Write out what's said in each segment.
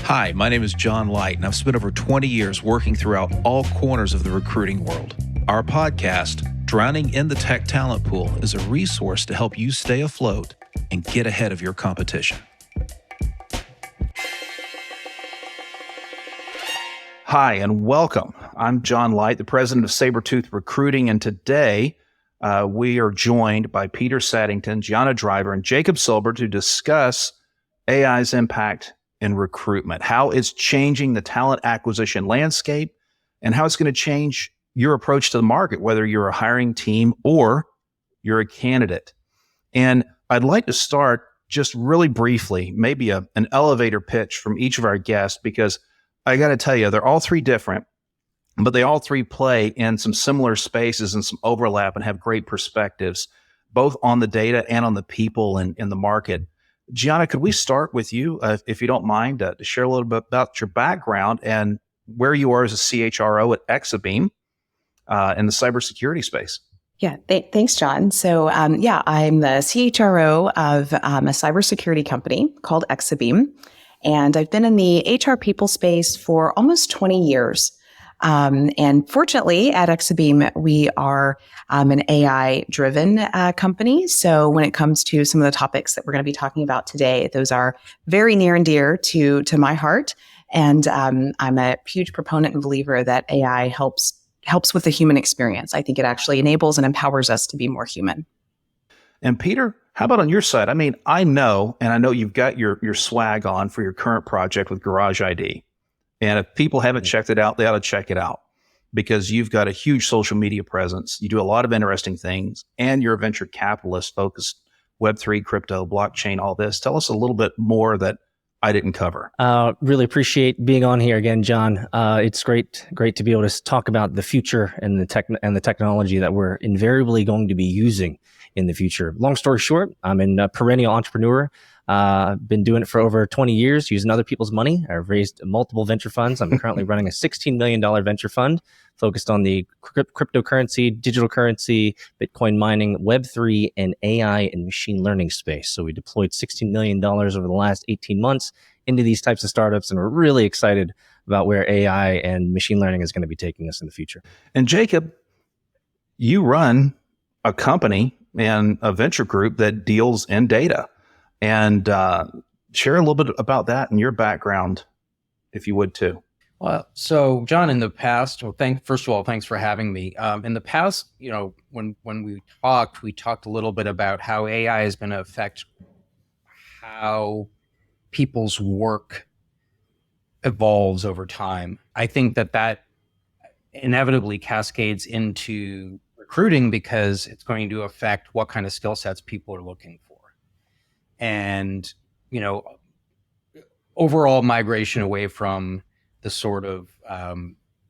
Hi, my name is John Light, and I've spent over 20 years working throughout all corners of the recruiting world. Our podcast, Drowning in the Tech Talent Pool, is a resource to help you stay afloat and get ahead of your competition. Hi, and welcome. I'm John Light, the president of Sabretooth Recruiting, and today we are joined by Peter Saddington, Gianna Driver, and Jacob Silber to discuss AI's impact in recruitment, how it's changing the talent acquisition landscape, and how it's going to change your approach to the market, whether you're a hiring team or you're a candidate. And I'd like to start just really briefly, maybe an elevator pitch from each of our guests, because I got to tell you, they're all three different, but they all three play in some similar spaces and some overlap and have great perspectives, both on the data and on the people and in the market. Gianna, could we start with you, if you don't mind, to share a little bit about your background and where you are as a CHRO at Exabeam in the cybersecurity space? Yeah, thanks, John. So, I'm the CHRO of a cybersecurity company called Exabeam, and I've been in the HR people space for almost 20 years. And fortunately, at Exabeam, we are an AI-driven company. So when it comes to some of the topics that we're going to be talking about today, those are very near and dear to my heart. And I'm a huge proponent and believer that AI helps with the human experience. I think it actually enables and empowers us to be more human. And Peter, how about on your side? I mean, I know you've got your swag on for your current project with Garage ID. And if people haven't checked it out, they ought to check it out, because you've got a huge social media presence. You do a lot of interesting things, and you're a venture capitalist focused Web3, crypto, blockchain, all this. Tell us a little bit more that I didn't cover. Really appreciate being on here again, John. It's great to be able to talk about the future and the technology that we're invariably going to be using in the future. Long story short, I'm a perennial entrepreneur. Been doing it for over 20 years, using other people's money. I've raised multiple venture funds. I'm currently running a $16 million venture fund focused on the cryptocurrency, digital currency, Bitcoin mining, Web3, and AI and machine learning space. So we deployed $16 million over the last 18 months into these types of startups, and we're really excited about where AI and machine learning is going to be taking us in the future. And Jacob, you run a company and a venture group that deals in data. And share a little bit about that and your background, if you would, too. Well, so John, in the past, first of all, thanks for having me. In the past, when we talked a little bit about how AI is going to affect how people's work evolves over time. I think that inevitably cascades into recruiting, because it's going to affect what kind of skill sets people are looking for. And, overall migration away from the sort of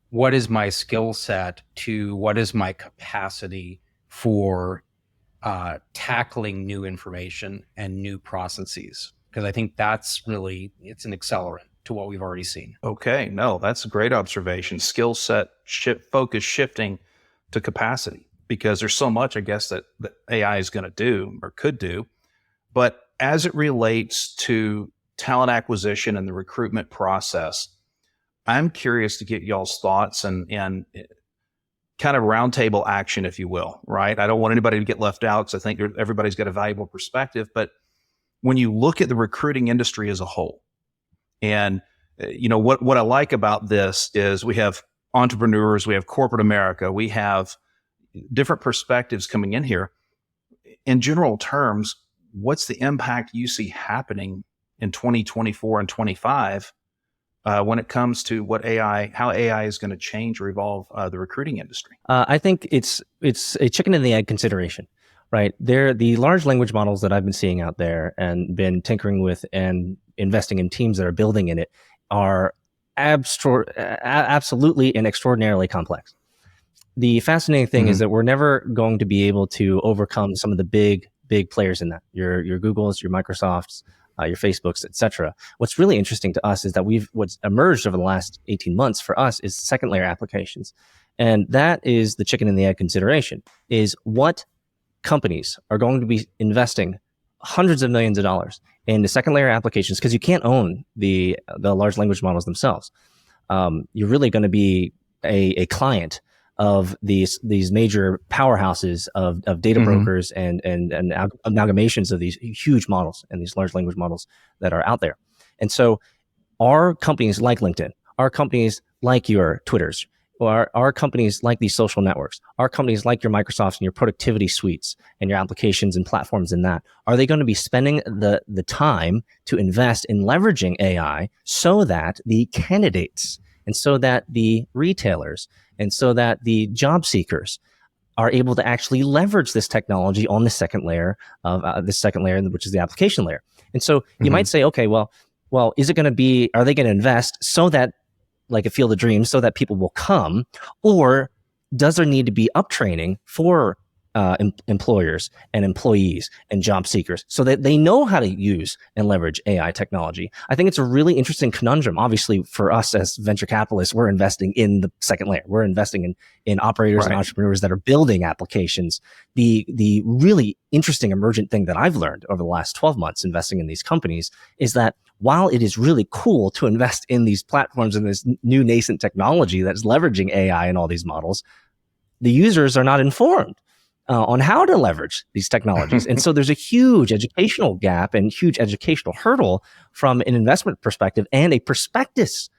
what is my skill set to what is my capacity for tackling new information and new processes. Because I think it's an accelerant to what we've already seen. Okay, no, that's a great observation. Skill set focus shifting to capacity, because there's so much, I guess, that AI is going to do or could do. But as it relates to talent acquisition and the recruitment process, I'm curious to get y'all's thoughts and kind of roundtable action, if you will, right? I don't want anybody to get left out, because I think everybody's got a valuable perspective. But when you look at the recruiting industry as a whole, and what I like about this is we have entrepreneurs, we have corporate America, we have different perspectives coming in here. In general terms, what's the impact you see happening in 2024 and 25 when it comes to how AI is going to change or evolve the recruiting industry? I think it's a chicken and the egg consideration, right? The large language models that I've been seeing out there and been tinkering with and investing in teams that are building in it are absolutely and extraordinarily complex. The fascinating thing is that we're never going to be able to overcome some of the big players in that. Your Googles, your Microsofts, your Facebooks, et cetera. What's really interesting to us is that what's emerged over the last 18 months for us is second layer applications. And that is the chicken and the egg consideration, is what companies are going to be investing hundreds of millions of dollars into second layer applications because you can't own the large language models themselves. You're really going to be a client of these major powerhouses of data brokers and amalgamations of these huge models and these large language models that are out there. And so our companies like LinkedIn, our companies like your Twitters, or our companies like these social networks, our companies like your Microsofts and your productivity suites and your applications and platforms in that, are they going to be spending the time to invest in leveraging AI so that the candidates and so that the retailers and so that the job seekers are able to actually leverage this technology on the second layer, which is the application layer? And so you might say, okay, well, is it going to be, are they going to invest so that, like a field of dreams, so that people will come, or does there need to be uptraining for employers and employees and job seekers so that they know how to use and leverage AI technology? I think it's a really interesting conundrum. Obviously, for us as venture capitalists, we're investing in the second layer. We're investing in operators and entrepreneurs that are building applications. The really interesting emergent thing that I've learned over the last 12 months investing in these companies is that while it is really cool to invest in these platforms and this new nascent technology that's leveraging AI and all these models, the users are not informed on how to leverage these technologies. And so there's a huge educational gap and huge educational hurdle from an investment perspective and a prospectus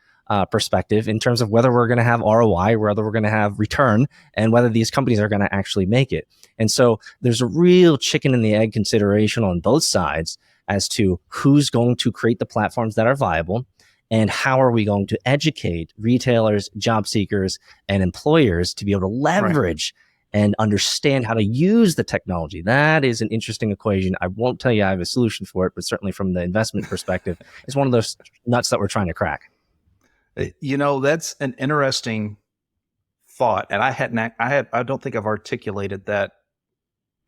perspective in terms of whether we're going to have ROI, whether we're going to have return, and whether these companies are going to actually make it. And so there's a real chicken and the egg consideration on both sides as to who's going to create the platforms that are viable and how are we going to educate retailers, job seekers, and employers to be able to leverage and understand how to use the technology. That is an interesting equation. I won't tell you I have a solution for it, but certainly from the investment perspective, it's one of those nuts that we're trying to crack. You know, that's an interesting thought. And I don't think I've articulated that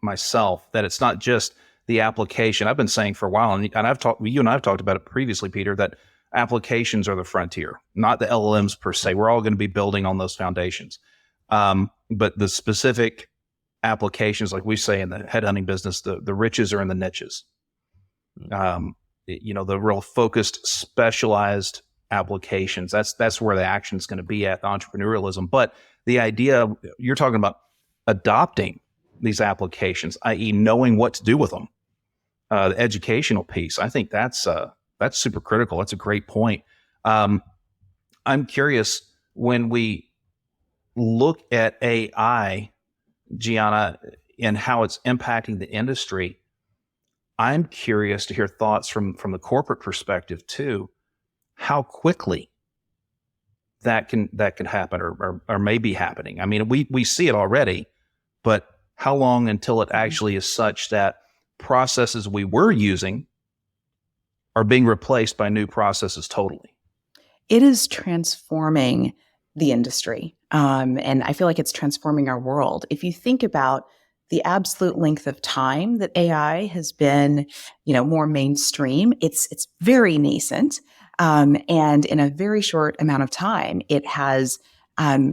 myself, that it's not just the application. I've been saying for a while, and you and I have talked about it previously, Peter, that applications are the frontier, not the LLMs per se. We're all going to be building on those foundations. But the specific applications, like we say in the headhunting business, the riches are in the niches. The real focused, specialized applications. That's where the action is going to be at, the entrepreneurialism. But the idea, you're talking about adopting these applications, i.e. knowing what to do with them. The educational piece, I think that's super critical. That's a great point. I'm curious, when we look at AI, Gianna, and how it's impacting the industry, I'm curious to hear thoughts from the corporate perspective too, how quickly that can happen or may be happening. I mean, we see it already, but how long until it actually is such that processes we were using are being replaced by new processes totally? It is transforming the industry. And I feel like it's transforming our world. If you think about the absolute length of time that AI has been, more mainstream, it's very nascent. And in a very short amount of time, it has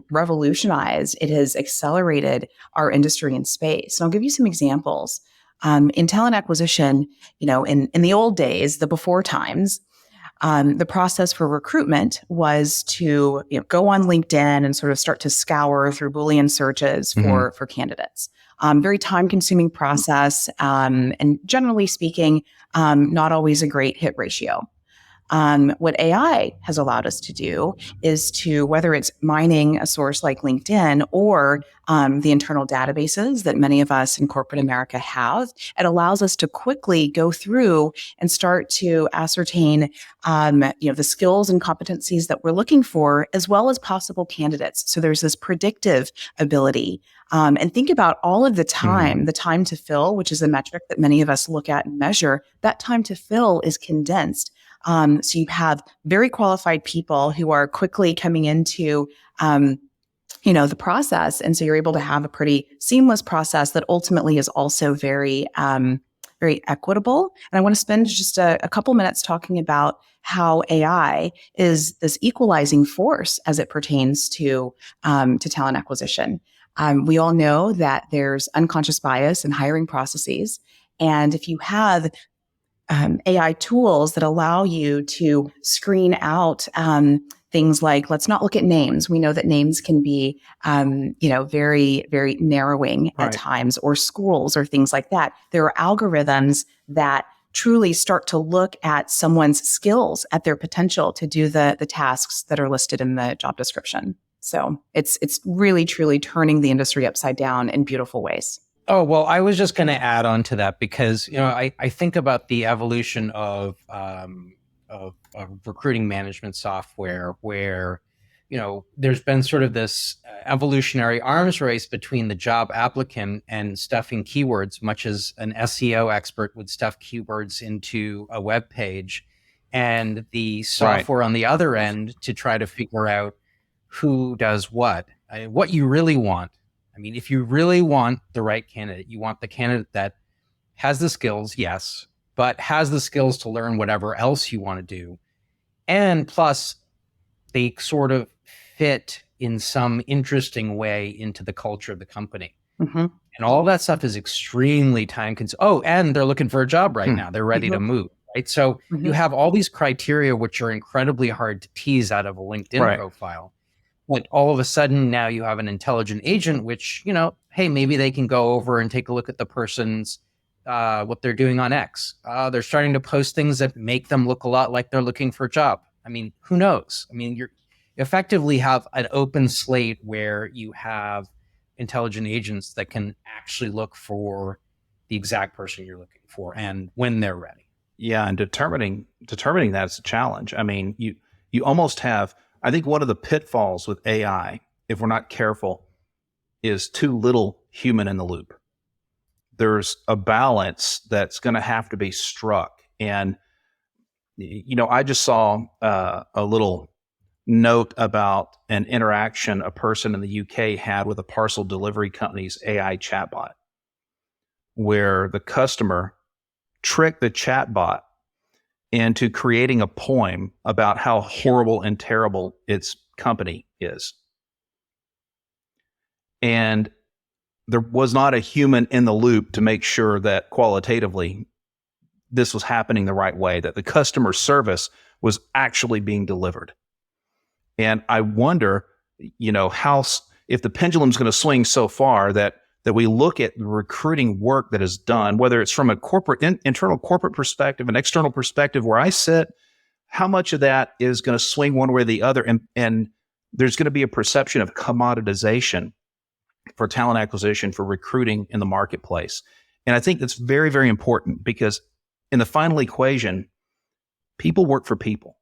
revolutionized, it has accelerated our industry and space. And I'll give you some examples. In talent acquisition, in the old days, the before times, the process for recruitment was to go on LinkedIn and sort of start to scour through Boolean searches for candidates. Very time-consuming process, and generally speaking, not always a great hit ratio. What AI has allowed us to do is to, whether it's mining a source like LinkedIn or the internal databases that many of us in corporate America have, it allows us to quickly go through and start to ascertain, the skills and competencies that we're looking for, as well as possible candidates. So there's this predictive ability. And think about all of the time, the time to fill, which is a metric that many of us look at and measure. That time to fill is condensed. So you have very qualified people who are quickly coming into, the process. And so you're able to have a pretty seamless process that ultimately is also very, very equitable. And I want to spend just a couple minutes talking about how AI is this equalizing force as it pertains to talent acquisition. We all know that there's unconscious bias in hiring processes. And if you have AI tools that allow you to screen out things like, let's not look at names. We know that names can be, very, very narrowing at times, or schools or things like that. There are algorithms that truly start to look at someone's skills, at their potential to do the tasks that are listed in the job description. So it's really, truly turning the industry upside down in beautiful ways. Oh, well, I was just going to add on to that because, I think about the evolution of recruiting management software where, there's been sort of this evolutionary arms race between the job applicant and stuffing keywords, much as an SEO expert would stuff keywords into a web page, and the software on the other end to try to figure out who does what you really want. I mean, if you really want the right candidate, you want the candidate that has the skills, yes, but has the skills to learn whatever else you want to do. And plus, they sort of fit in some interesting way into the culture of the company. Mm-hmm. And all that stuff is extremely time consuming. Oh, and they're looking for a job right now. They're ready to move, right? So you have all these criteria, which are incredibly hard to tease out of a LinkedIn profile. But all of a sudden now you have an intelligent agent, which, hey, maybe they can go over and take a look at the person's, what they're doing on X. They're starting to post things that make them look a lot like they're looking for a job. I mean, who knows? I mean, you effectively have an open slate where you have intelligent agents that can actually look for the exact person you're looking for and when they're ready. Yeah, and determining that's a challenge. I mean, you almost have, I think one of the pitfalls with AI, if we're not careful, is too little human in the loop. There's a balance that's going to have to be struck. And, I just saw a little note about an interaction a person in the UK had with a parcel delivery company's AI chatbot, where the customer tricked the chatbot into creating a poem about how horrible and terrible its company is. And there was not a human in the loop to make sure that qualitatively this was happening the right way, that the customer service was actually being delivered. And I wonder, how, if the pendulum's going to swing so far that we look at the recruiting work that is done, whether it's from a corporate, internal corporate perspective, an external perspective where I sit, how much of that is going to swing one way or the other? And there's going to be a perception of commoditization for talent acquisition, for recruiting in the marketplace. And I think that's very, very important because in the final equation, people work for people.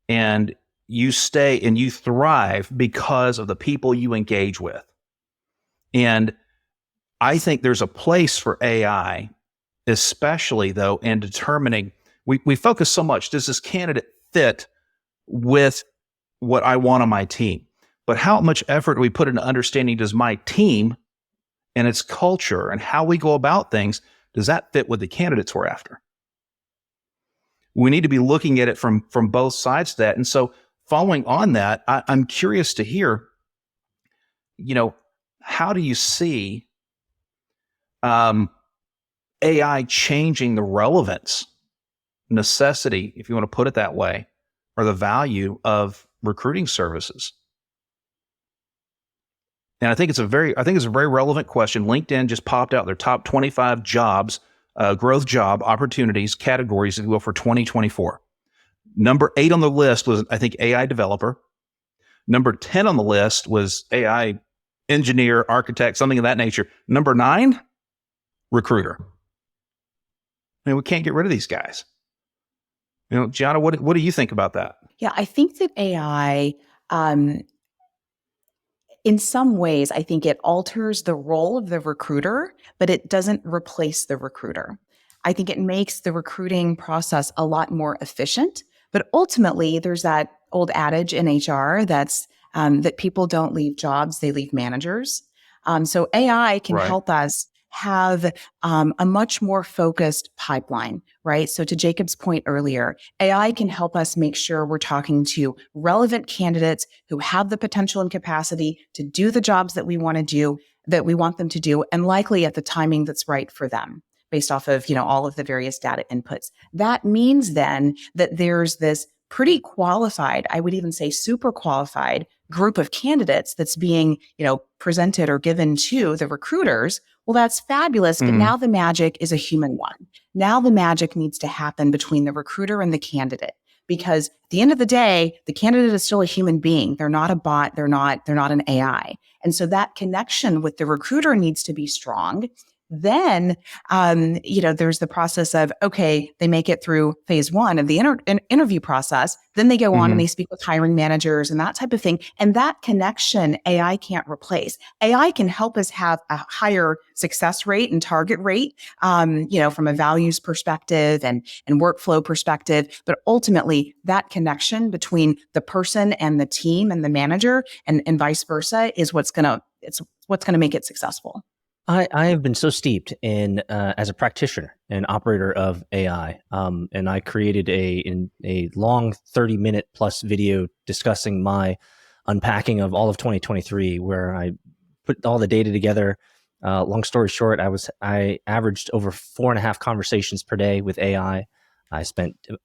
And you stay and you thrive because of the people you engage with. And I think there's a place for AI, especially though, in determining, we focus so much, does this candidate fit with what I want on my team? But how much effort do we put into understanding, does my team and its culture and how we go about things, does that fit with the candidates we're after? We need to be looking at it from both sides of that. And so following on that, I'm curious to hear, how do you see AI changing the relevance, necessity, if you want to put it that way, or the value of recruiting services? And I think it's a very relevant question. LinkedIn just popped out their top 25 jobs, growth job opportunities categories, if you will, for 2024. Number 8 on the list was, I think, AI developer. Number 10 on the list was AI engineer, architect, something of that nature. Number 9, recruiter. I mean, we can't get rid of these guys. Gianna, what do you think about that? Yeah, I think that AI, in some ways, I think it alters the role of the recruiter, but it doesn't replace the recruiter. I think it makes the recruiting process a lot more efficient. But ultimately, there's that old adage in HR that's that people don't leave jobs, they leave managers. So AI can help us have a much more focused pipeline, right? So to Jacob's point earlier, AI can help us make sure we're talking to relevant candidates who have the potential and capacity to do the jobs that we want to do that we want them to do, and likely at the timing that's right for them based off of, all of the various data inputs. That means then that there's this pretty qualified, I would even say super qualified group of candidates that's being, presented or given to the recruiters. Well, that's fabulous. But now the magic is a human one. Now the magic needs to happen between the recruiter and the candidate. Because at the end of the day, the candidate is still a human being. They're not a bot. They're not an AI. And so that connection with the recruiter needs to be strong. Then, there's the process of, okay, they make it through phase one of the interview process. Then they go on and they speak with hiring managers and that type of thing. And that connection, AI can't replace. AI can help us have a higher success rate and target rate, from a values perspective and workflow perspective. But ultimately, that connection between the person and the team and the manager and vice versa is what's going to make it successful. I have been so steeped in as a practitioner and operator of AI, and I created a long 30-minute plus video discussing my unpacking of all of 2023, where I put all the data together. Long story short, I averaged over 4.5 conversations per day with AI. I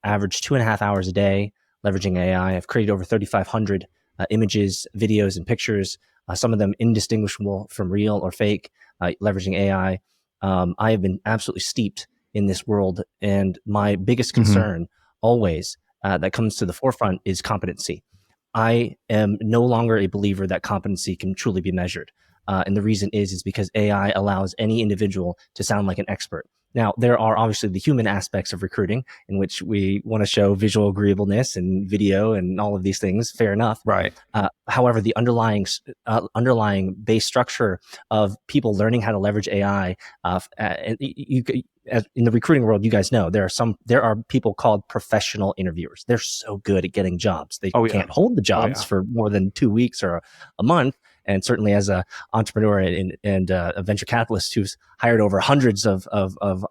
averaged 2.5 hours a day leveraging AI. I've created over 3,500 images, videos, and pictures. Some of them indistinguishable from real or fake. Leveraging AI. I have been absolutely steeped in this world. And my biggest concern always that comes to the forefront is competency. I am no longer a believer that competency can truly be measured. And the reason is because AI allows any individual to sound like an expert. Now, there are obviously the human aspects of recruiting in which we want to show visual agreeableness and video and all of these things. Fair enough. Right. However, the underlying base structure of people learning how to leverage AI, in the recruiting world, you guys know there are people called professional interviewers. They're so good at getting jobs. They can't hold the jobs for more than 2 weeks or a month. And certainly as an entrepreneur and a venture capitalist who's hired over hundreds of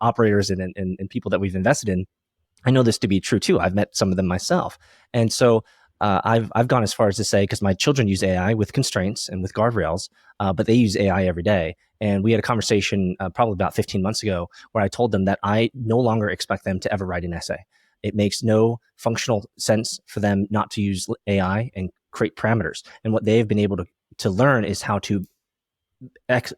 operators and people that we've invested in, I know this to be true too. I've met some of them myself. And so I've gone as far as to say, because my children use AI with constraints and with guardrails, but they use AI every day. And we had a conversation probably about 15 months ago where I told them that I no longer expect them to ever write an essay. It makes no functional sense for them not to use AI and create parameters. And what they've been able to learn is how to,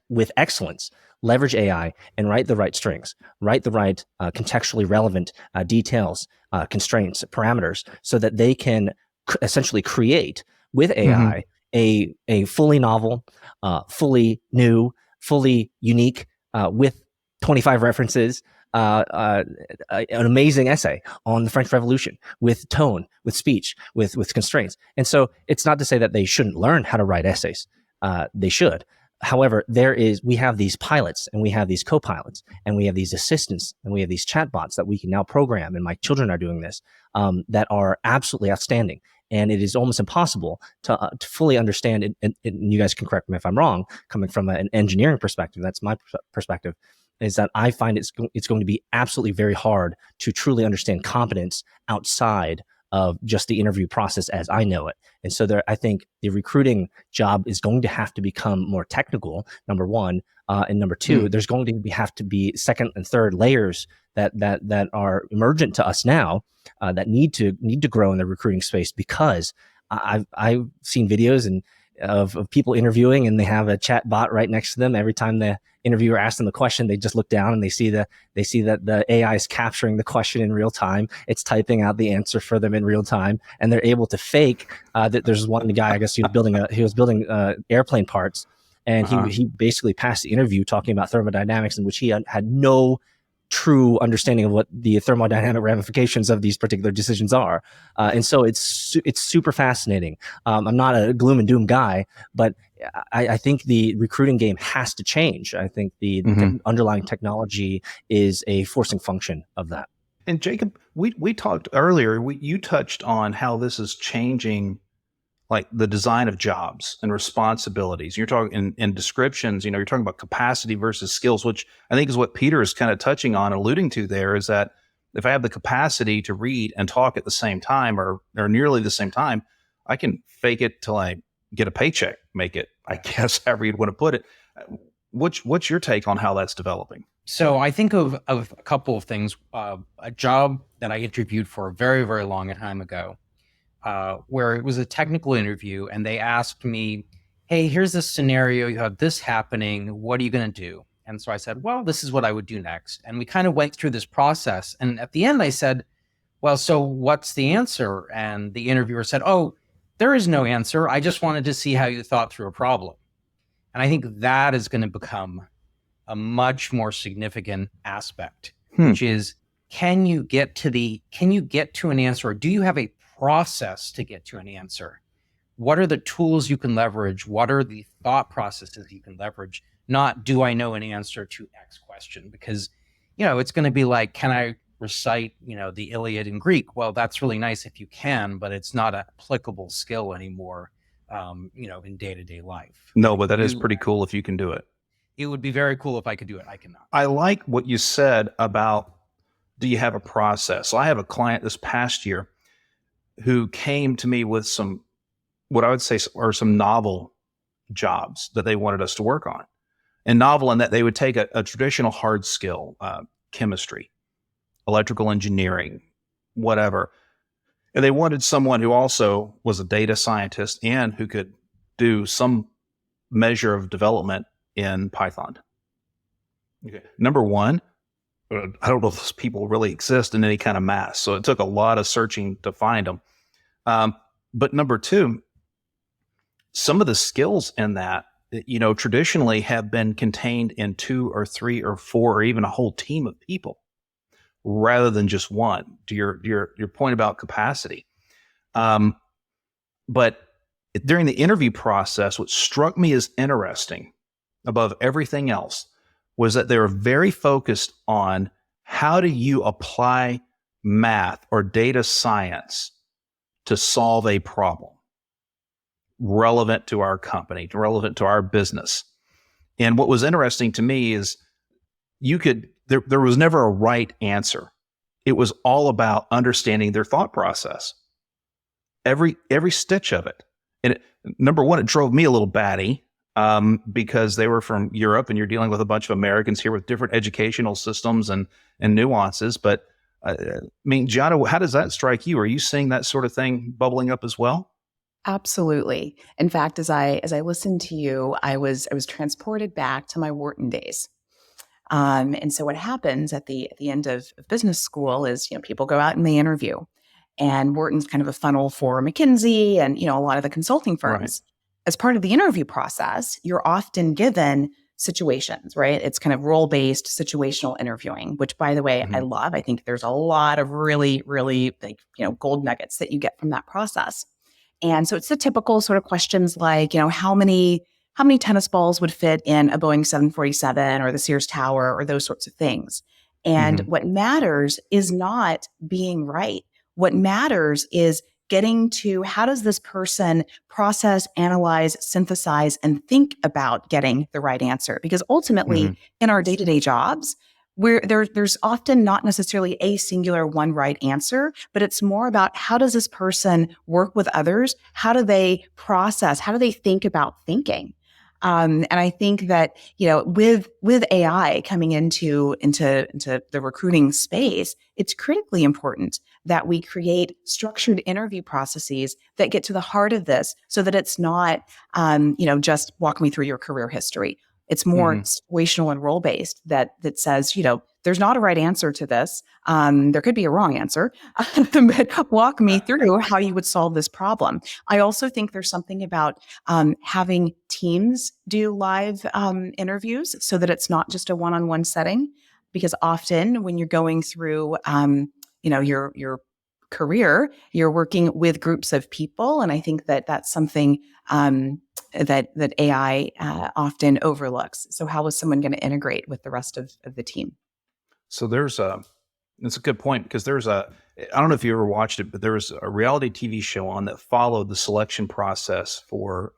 with excellence, leverage AI and write the right strings, write the right contextually relevant details, constraints, parameters, so that they can essentially create with AI a fully novel, fully new, fully unique, with 25 references, an amazing essay on the French Revolution with tone, with speech, with constraints. And so it's not to say that they shouldn't learn how to write essays. They should. However, we have these pilots and we have these co-pilots and we have these assistants and we have these chatbots that we can now program. And my children are doing this, that are absolutely outstanding. And it is almost impossible to fully understand, and you guys can correct me if I'm wrong, coming from an engineering perspective, that's my perspective, is that I find it's going to be absolutely very hard to truly understand competence outside of just the interview process as I know it. And so I think the recruiting job is going to have to become more technical, number one. And number two, there's going to have to be second and third layers that are emergent to us now, that need to grow in the recruiting space, because I've seen videos of people interviewing and they have a chat bot right next to them. Every time the interviewer asks them the question, they just look down and they see that the AI is capturing the question in real time. It's typing out the answer for them in real time, and they're able to fake that. There's one guy, I guess he was building airplane parts, and he basically passed the interview talking about thermodynamics, in which he had no true understanding of what the thermodynamic ramifications of these particular decisions are. And so it's super fascinating. I'm not a gloom and doom guy, but I think the recruiting game has to change. I think the underlying technology is a forcing function of that. And Jacob, we talked earlier, you touched on how this is changing, like the design of jobs and responsibilities. You're talking in descriptions, you're talking about capacity versus skills, which I think is what Peter is kind of touching on, alluding to there, is that if I have the capacity to read and talk at the same time or nearly the same time, I can fake it till I get a paycheck, make it, I guess, however you'd want to put it. What's your take on how that's developing? So I think of a couple of things. A job that I interviewed for a very, very long time ago, where it was a technical interview, and they asked me, "Hey, here's this scenario. You have this happening. What are you going to do?" And so I said, "Well, this is what I would do next." And we kind of went through this process. And at the end, I said, "Well, so what's the answer?" And the interviewer said, "Oh, there is no answer. I just wanted to see how you thought through a problem." And I think that is going to become a much more significant aspect, which is, can you get to an answer, or do you have a process to get to an answer? What are the tools you can leverage? What are the thought processes you can leverage? Not, do I know an answer to X question? Because, it's going to be like, can I recite, the Iliad in Greek? Well, that's really nice if you can, but it's not an applicable skill anymore, in day-to-day life. No, but that is pretty cool if you can do it. It would be very cool if I could do it. I cannot. I like what you said about, do you have a process? So I have a client this past year who came to me with some, what I would say are some novel jobs that they wanted us to work on. And novel in that they would take a traditional hard skill, chemistry, electrical engineering, whatever. And they wanted someone who also was a data scientist and who could do some measure of development in Python. Okay. Number one, I don't know if those people really exist in any kind of mass. So it took a lot of searching to find them. But number two, some of the skills in that, traditionally have been contained in 2 or 3 or 4 or even a whole team of people rather than just one, to your point about capacity. But during the interview process, what struck me as interesting above everything else was that they were very focused on, how do you apply math or data science to solve a problem relevant to our company, relevant to our business. And what was interesting to me is there was never a right answer. It was all about understanding their thought process, every stitch of it. And number one, it drove me a little batty, because they were from Europe, and you're dealing with a bunch of Americans here with different educational systems and nuances. But Gianna, how does that strike you? Are you seeing that sort of thing bubbling up as well? Absolutely. In fact, as I listened to you, I was transported back to my Wharton days. And so what happens at the end of business school is, people go out and they interview, and Wharton's kind of a funnel for McKinsey and, a lot of the consulting firms. Right. As part of the interview process, you're often given situations, right? It's kind of role-based situational interviewing, which, by the way, I love. I think there's a lot of really, really gold nuggets that you get from that process. And so it's the typical sort of questions like, how many tennis balls would fit in a Boeing 747 or the Sears Tower, or those sorts of things. And what matters is not being right. What matters is getting to, how does this person process, analyze, synthesize, and think about getting the right answer? Because ultimately, in our day-to-day jobs, there's often not necessarily a singular one right answer, but it's more about, how does this person work with others? How do they process? How do they think about thinking? And I think that, with AI coming into the recruiting space, it's critically important that we create structured interview processes that get to the heart of this, so that it's not, just walk me through your career history. It's more situational and role-based that says, there's not a right answer to this. There could be a wrong answer, but walk me through how you would solve this problem. I also think there's something about having teams do live interviews, so that it's not just a one-on-one setting, because often when you're going through, your career, you're working with groups of people. And I think that that's something that AI often overlooks. So how is someone going to integrate with the rest of the team? So it's a good point, because I don't know if you ever watched it, but there was a reality TV show on that followed the selection process for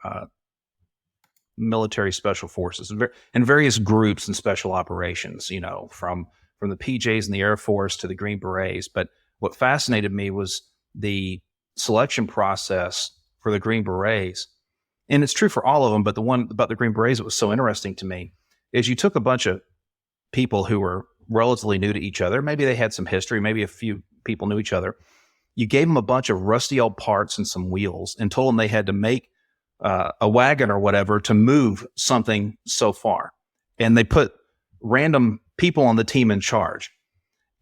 military special forces and various groups and special operations, from the PJs and the Air Force to the Green Berets. But what fascinated me was the selection process for the Green Berets. and it's true for all of them, but the one about the Green Berets that was so interesting to me is you took a bunch of people who were relatively new to each other. Maybe they had some history. Maybe a few people knew each other. You gave them a bunch of rusty old parts and some wheels and told them they had to make a wagon or whatever to move something so far. And they put random people on the team in charge.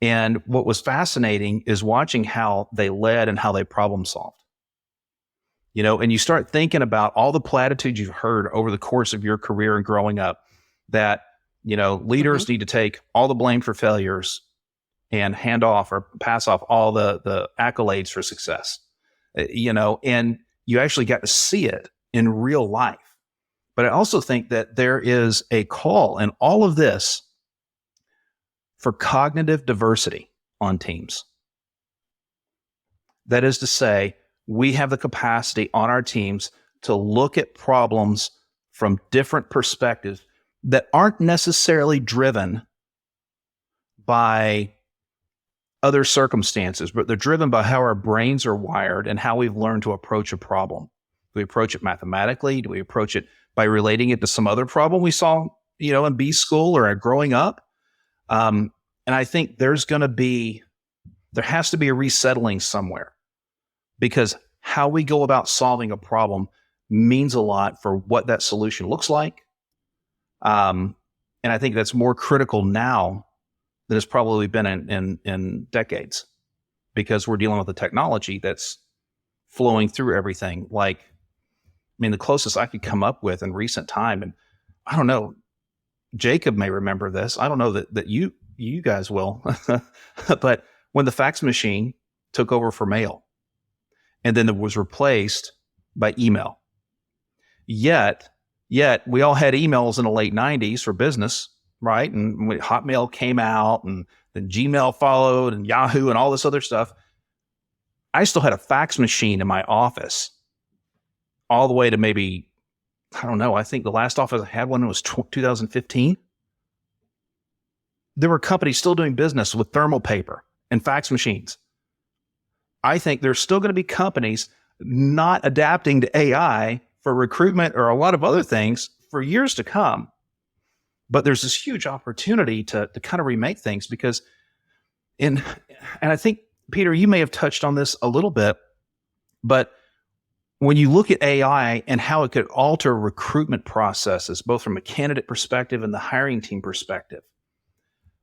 And what was fascinating is watching how they led and how they problem solved. And you start thinking about all the platitudes you've heard over the course of your career and growing up that, leaders need to take all the blame for failures and hand off or pass off all the accolades for success, and you actually got to see it in real life. But I also think that there is a call in all of this for cognitive diversity on teams. That is to say, we have the capacity on our teams to look at problems from different perspectives that aren't necessarily driven by other circumstances, but they're driven by how our brains are wired and how we've learned to approach a problem. Do we approach it mathematically? Do we approach it by relating it to some other problem we saw, in B school or growing up? And I think there has to be a resettling somewhere, because how we go about solving a problem means a lot for what that solution looks like. And I think that's more critical now than it's probably been in decades, because we're dealing with a technology that's flowing through everything. The closest I could come up with in recent time, and I don't know, Jacob may remember this. I don't know that you guys will, but when the fax machine took over for mail, and then it was replaced by email. Yet we all had emails in the late 90s for business, right? And when Hotmail came out, and then Gmail followed, and Yahoo and all this other stuff, I still had a fax machine in my office all the way to maybe, I don't know, I think the last office I had one was 2015. There were companies still doing business with thermal paper and fax machines. I think there's still going to be companies not adapting to AI for recruitment or a lot of other things for years to come. But there's this huge opportunity to kind of remake things, because and I think, Peter, you may have touched on this a little bit, but when you look at AI and how it could alter recruitment processes, both from a candidate perspective and the hiring team perspective,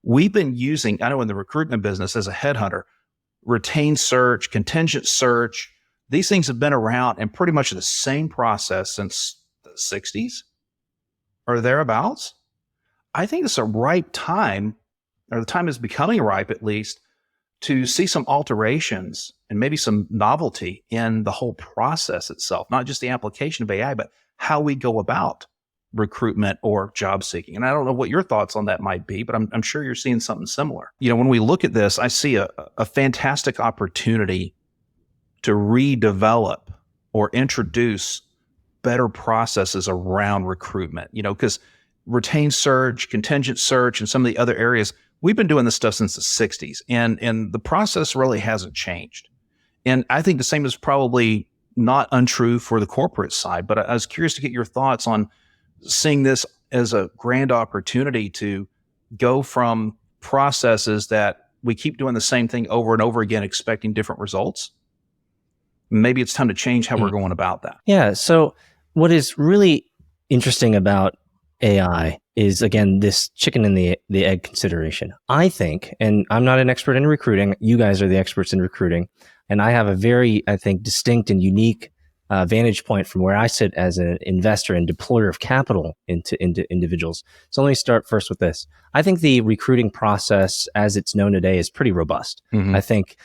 we've been using, I know in the recruitment business as a headhunter, retained search, contingent search, these things have been around and pretty much the same process since the 60s or thereabouts. I think it's a ripe time, or the time is becoming ripe at least, to see some alterations and maybe some novelty in the whole process itself, not just the application of AI, but how we go about recruitment or job seeking. And I don't know what your thoughts on that might be, but I'm sure you're seeing something similar. When we look at this, I see a fantastic opportunity to redevelop or introduce better processes around recruitment, because retained search, contingent search, and some of the other areas, we've been doing this stuff since the 60s, and the process really hasn't changed. And I think the same is probably not untrue for the corporate side, but I was curious to get your thoughts on seeing this as a grand opportunity to go from processes that we keep doing the same thing over and over again, expecting different results. Maybe it's time to change how we're going about that. Yeah. So what is really interesting about AI is, again, this chicken and the egg consideration. I think, and I'm not an expert in recruiting, you guys are the experts in recruiting, and I have a very, I think, distinct and unique vantage point from where I sit as an investor and deployer of capital into individuals. So let me start first with this. I think the recruiting process as it's known today is pretty robust. I think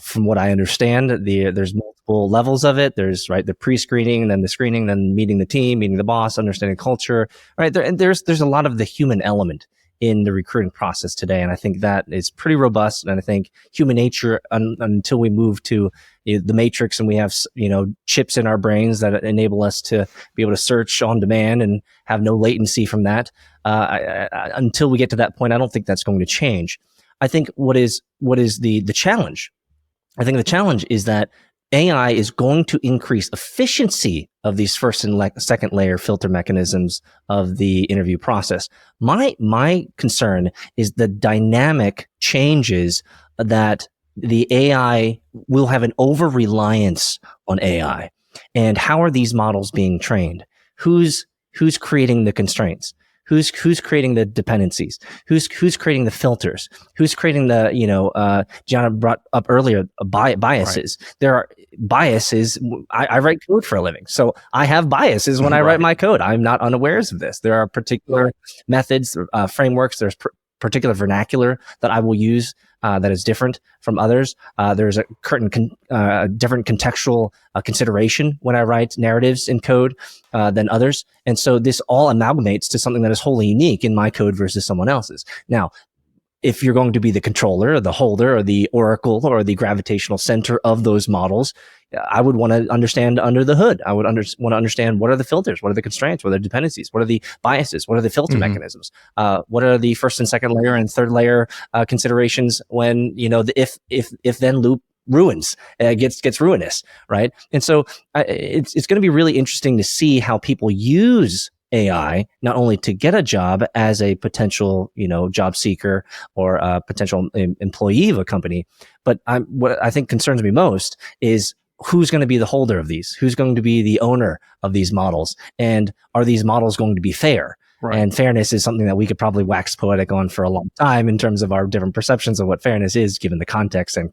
from what I understand, there's multiple levels of it. There's the pre-screening, then the screening, then meeting the team, meeting the boss, understanding culture, right? And there's a lot of the human element in the recruiting process today. And I think that is pretty robust. And I think human nature, until we move to the matrix and we have, chips in our brains that enable us to be able to search on demand and have no latency from that. Until we get to that point, I don't think that's going to change. I think what is the challenge? I think the challenge is that AI is going to increase efficiency of these first and second layer filter mechanisms of the interview process. My concern is the dynamic changes that the AI will have an over reliance on AI. And how are these models being trained? Who's creating the constraints? Who's creating the dependencies? Who's creating the filters? Who's creating the, John brought up earlier, biases. Right. There are biases. I write code for a living, so I have biases when I write my code. I'm not unawares of this. There are particular methods, frameworks. There's particular vernacular that I will use that is different from others. There's a different contextual consideration when I write narratives in code than others. And so this all amalgamates to something that is wholly unique in my code versus someone else's. Now, if you're going to be the controller or the holder or the oracle or the gravitational center of those models, I would want to understand under the hood. I would want to understand what are the filters, what are the constraints, what are the dependencies, what are the biases, what are the filter mechanisms, what are the first and second layer and third layer considerations when the if then loop ruins, gets ruinous, right? And so it's going to be really interesting to see how people use AI, not only to get a job as a potential, job seeker or a potential employee of a company, but what I think concerns me most is who's going to be the holder of these? Who's going to be the owner of these models? And are these models going to be fair? Right. And fairness is something that we could probably wax poetic on for a long time in terms of our different perceptions of what fairness is, given the context and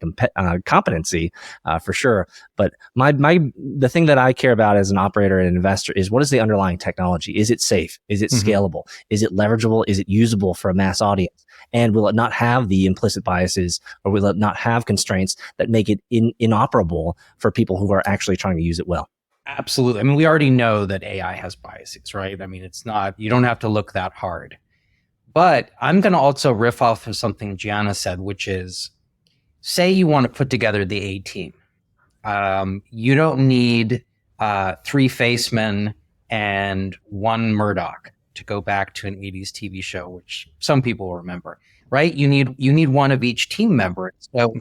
competency, for sure. But the thing that I care about as an operator and investor is, what is the underlying technology? Is it safe? Is it scalable? Is it leverageable? Is it usable for a mass audience? And will it not have the implicit biases, or will it not have constraints that make it inoperable for people who are actually trying to use it well? Absolutely. I mean, we already know that AI has biases, right? I mean, you don't have to look that hard. But I'm going to also riff off of something Gianna said, which is, say you want to put together the A team. You don't need 3 Facemen and 1 Murdoch, to go back to an 80s TV show, which some people will remember, right? You need one of each team member. So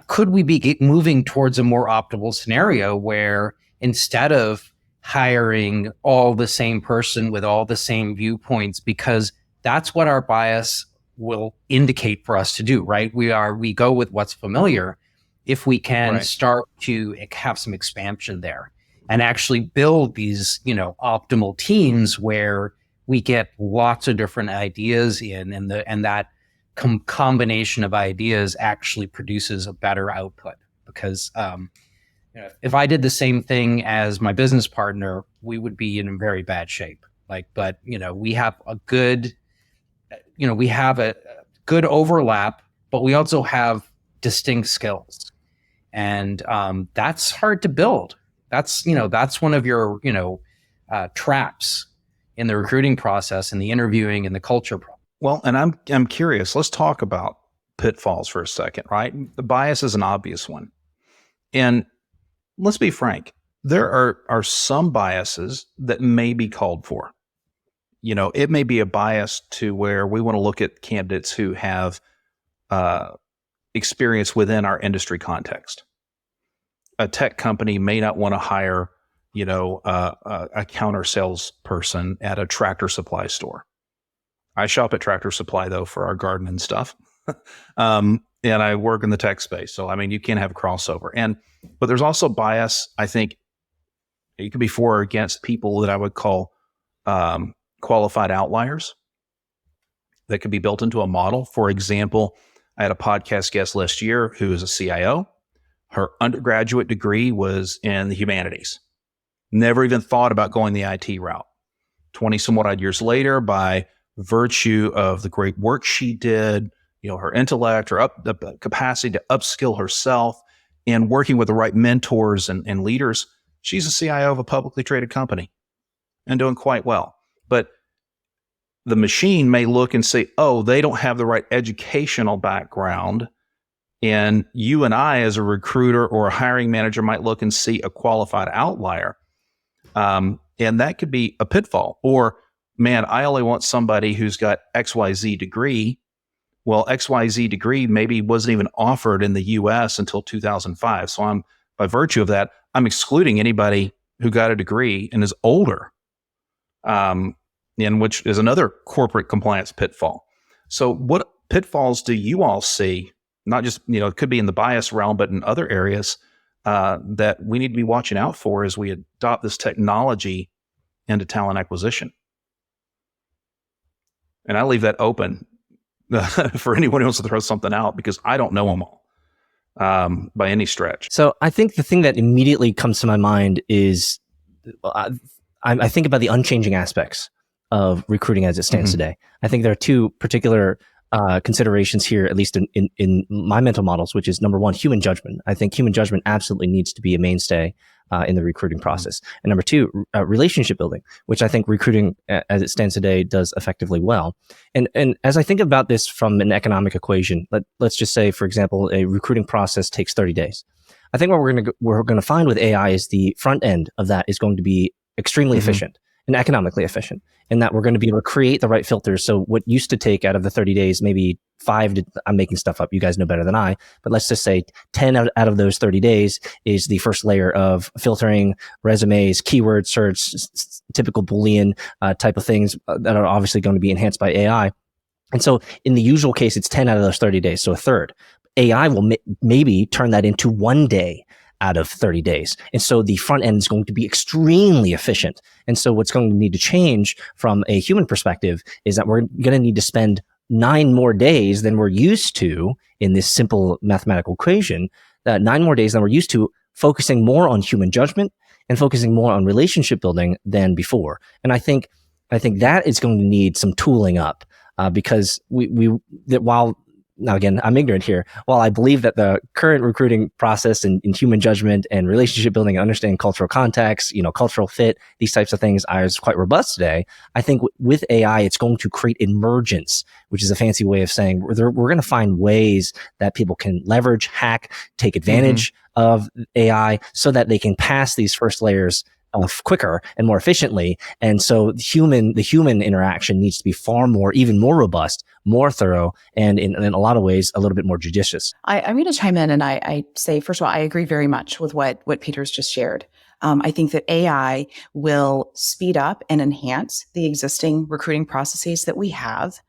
could we be moving towards a more optimal scenario where, instead of hiring all the same person with all the same viewpoints, because that's what our bias will indicate for us to do, right? We go with what's familiar. If we can start to have some expansion there and actually build these, optimal teams where we get lots of different ideas in, and that combination of ideas actually produces a better output. Because if I did the same thing as my business partner, we would be in very bad shape. But we have a good overlap, but we also have distinct skills, and that's hard to build. That's one of your traps in the recruiting process and the interviewing and the culture. Well, and I'm curious. Let's talk about pitfalls for a second, right? The bias is an obvious one, and let's be frank. There are some biases that may be called for. It may be a bias to where we want to look at candidates who have experience within our industry context. A tech company may not want to hire, a counter salesperson at a Tractor Supply store. I shop at Tractor Supply, though, for our garden and stuff. And I work in the tech space. So, I mean, you can't have crossover. But there's also bias, I think, it could be for or against people that I would call qualified outliers that could be built into a model. For example, I had a podcast guest last year who is a CIO. Her undergraduate degree was in the humanities. Never even thought about going the IT route. 20 some odd years later, by virtue of the great work she did, her intellect, the capacity to upskill herself, and working with the right mentors and leaders, she's a CIO of a publicly traded company and doing quite well. But the machine may look and say, oh, they don't have the right educational background. And you and I, as a recruiter or a hiring manager, might look and see a qualified outlier. And that could be a pitfall. Or, man, I only want somebody who's got XYZ degree, Well, XYZ degree maybe wasn't even offered in the US until 2005. So by virtue of that, I'm excluding anybody who got a degree and is older, in which is another corporate compliance pitfall. So what pitfalls do you all see? Not just, it could be in the bias realm, but in other areas that we need to be watching out for as we adopt this technology into talent acquisition. And I leave that open for anyone who wants to throw something out, because I don't know them all by any stretch. So I think the thing that immediately comes to my mind is I think about the unchanging aspects of recruiting as it stands today. I think there are two particular considerations here, at least in my mental models, which is number one, human judgment. I think human judgment absolutely needs to be a mainstay in the recruiting process. And number two, relationship building, which I think recruiting as it stands today does effectively well. And as I think about this from an economic equation, let's just say, for example, a recruiting process takes 30 days. I think what we're going to find with AI is the front end of that is going to be extremely efficient and economically efficient, and that we're going to be able to create the right filters. So what used to take out of the 30 days, maybe I'm making stuff up, you guys know better than I, but let's just say 10 out of those 30 days is the first layer of filtering resumes, keyword search, typical Boolean type of things that are obviously going to be enhanced by AI. And so in the usual case, it's 10 out of those 30 days, so a third. AI will maybe turn that into 1 day out of 30 days. And so the front end is going to be extremely efficient. And so what's going to need to change from a human perspective is that we're going to need to spend 9 more days than we're used to in this simple mathematical equation, 9 more days than we're used to, focusing more on human judgment and focusing more on relationship building than before. And I think that is going to need some tooling up because while now, again, I'm ignorant here. While I believe that the current recruiting process in human judgment and relationship building and understanding cultural context, cultural fit, these types of things is quite robust today. I think with AI, it's going to create emergence, which is a fancy way of saying we're going to find ways that people can leverage, hack, take advantage of AI so that they can pass these first layers quicker and more efficiently. And so the human interaction needs to be even more robust, more thorough, and in a lot of ways, a little bit more judicious. I'm going to chime in and I say, first of all, I agree very much with what Peter's just shared. I think that AI will speed up and enhance the existing recruiting processes that we have.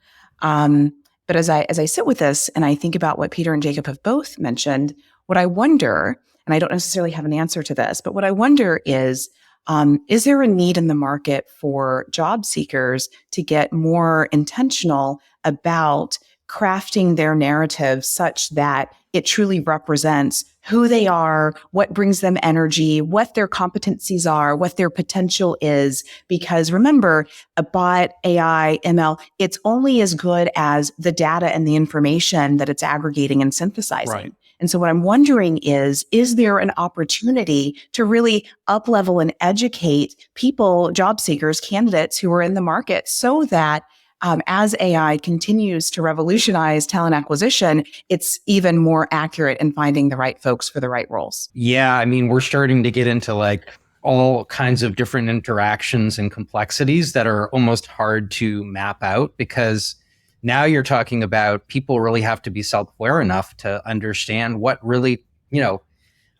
But as I sit with this and I think about what Peter and Jacob have both mentioned, what I wonder, and I don't necessarily have an answer to this, but what I wonder is there a need in the market for job seekers to get more intentional about crafting their narrative such that it truly represents who they are, what brings them energy, what their competencies are, what their potential is? Because remember, a bot, AI, ML, it's only as good as the data and the information that it's aggregating and synthesizing. Right. And so what I'm wondering is there an opportunity to really up-level and educate people, job seekers, candidates who are in the market so that as AI continues to revolutionize talent acquisition, it's even more accurate in finding the right folks for the right roles? Yeah, I mean, we're starting to get into all kinds of different interactions and complexities that are almost hard to map out, because now you're talking about people really have to be self-aware enough to understand what really,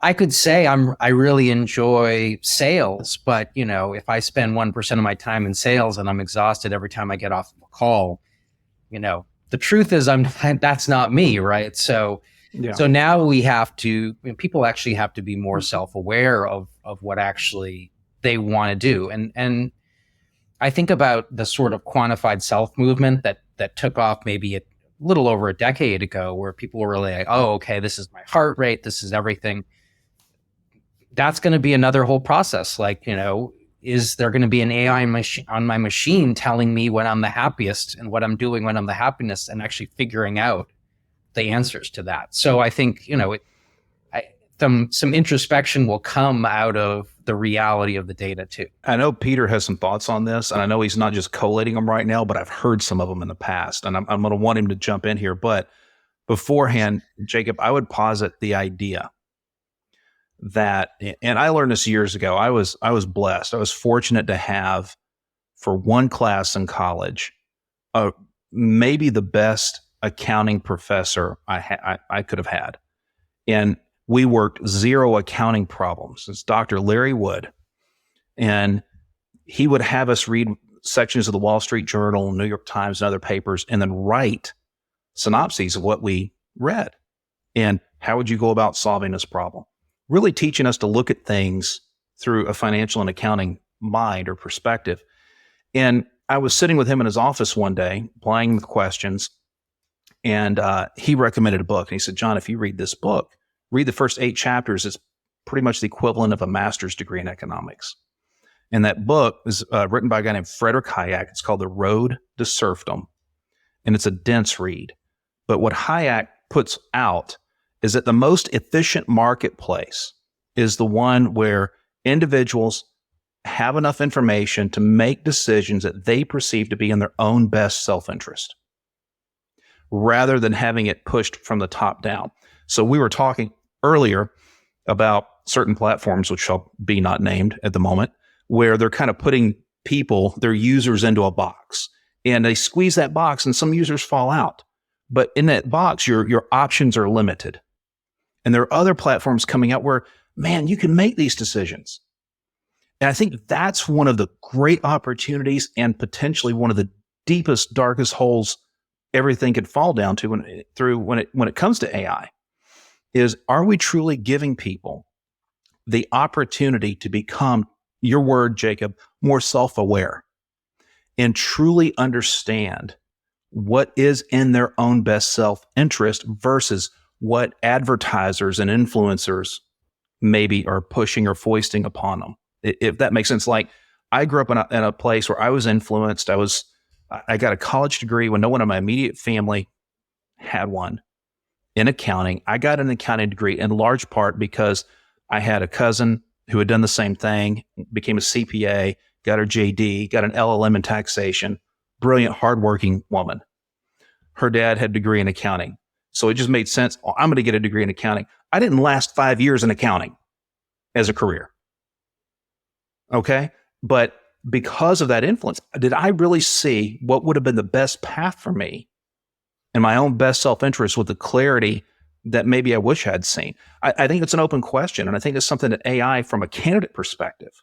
I could say I really enjoy sales, but if I spend 1% of my time in sales and I'm exhausted every time I get off of a call, the truth is that's not me, right? So now we have to, people actually have to be more self-aware of what actually they want to do. And I think about the sort of quantified self movement that took off maybe a little over a decade ago, where people were really like, oh, okay, this is my heart rate, this is everything. That's going to be another whole process. Is there going to be an AI on my machine telling me when I'm the happiest and what I'm doing when I'm the happiest, and actually figuring out the answers to that? So I think, some introspection will come out of the reality of the data too. I know Peter has some thoughts on this, and I know he's not just collating them right now, but I've heard some of them in the past, and I'm going to want him to jump in here. But beforehand, Jacob, I would posit the idea that, and I learned this years ago, I was blessed. I was fortunate to have, for one class in college, maybe the best accounting professor I could have had. And we worked zero accounting problems. It's Dr. Larry Wood. And he would have us read sections of the Wall Street Journal, New York Times, and other papers, and then write synopses of what we read. And how would you go about solving this problem? Really teaching us to look at things through a financial and accounting mind or perspective. And I was sitting with him in his office one day, applying the questions, and he recommended a book. And he said, John, if you read this book, read the first 8 chapters. It's pretty much the equivalent of a master's degree in economics. And that book is written by a guy named Frederick Hayek. It's called The Road to Serfdom. And it's a dense read. But what Hayek puts out is that the most efficient marketplace is the one where individuals have enough information to make decisions that they perceive to be in their own best self-interest, rather than having it pushed from the top down. So we were talking earlier about certain platforms, which shall be not named at the moment, where they're kind of putting people, their users, into a box. And they squeeze that box and some users fall out. But in that box, your options are limited. And there are other platforms coming out where, man, you can make these decisions. And I think that's one of the great opportunities and potentially one of the deepest, darkest holes everything could fall down to when it comes to AI is, are we truly giving people the opportunity to become, your word, Jacob, more self-aware and truly understand what is in their own best self-interest versus what advertisers and influencers maybe are pushing or foisting upon them? If that makes sense. Like, I grew up in a place where I was influenced. I got a college degree when no one in my immediate family had one in accounting. I got an accounting degree in large part because I had a cousin who had done the same thing, became a CPA, got her JD, got an LLM in taxation, brilliant, hardworking woman. Her dad had a degree in accounting. So it just made sense. Oh, I'm going to get a degree in accounting. I didn't last 5 years in accounting as a career. Okay. But because of that influence, did I really see what would have been the best path for me and my own best self-interest with the clarity that maybe I wish I had seen? I think it's an open question. And I think it's something that AI, from a candidate perspective,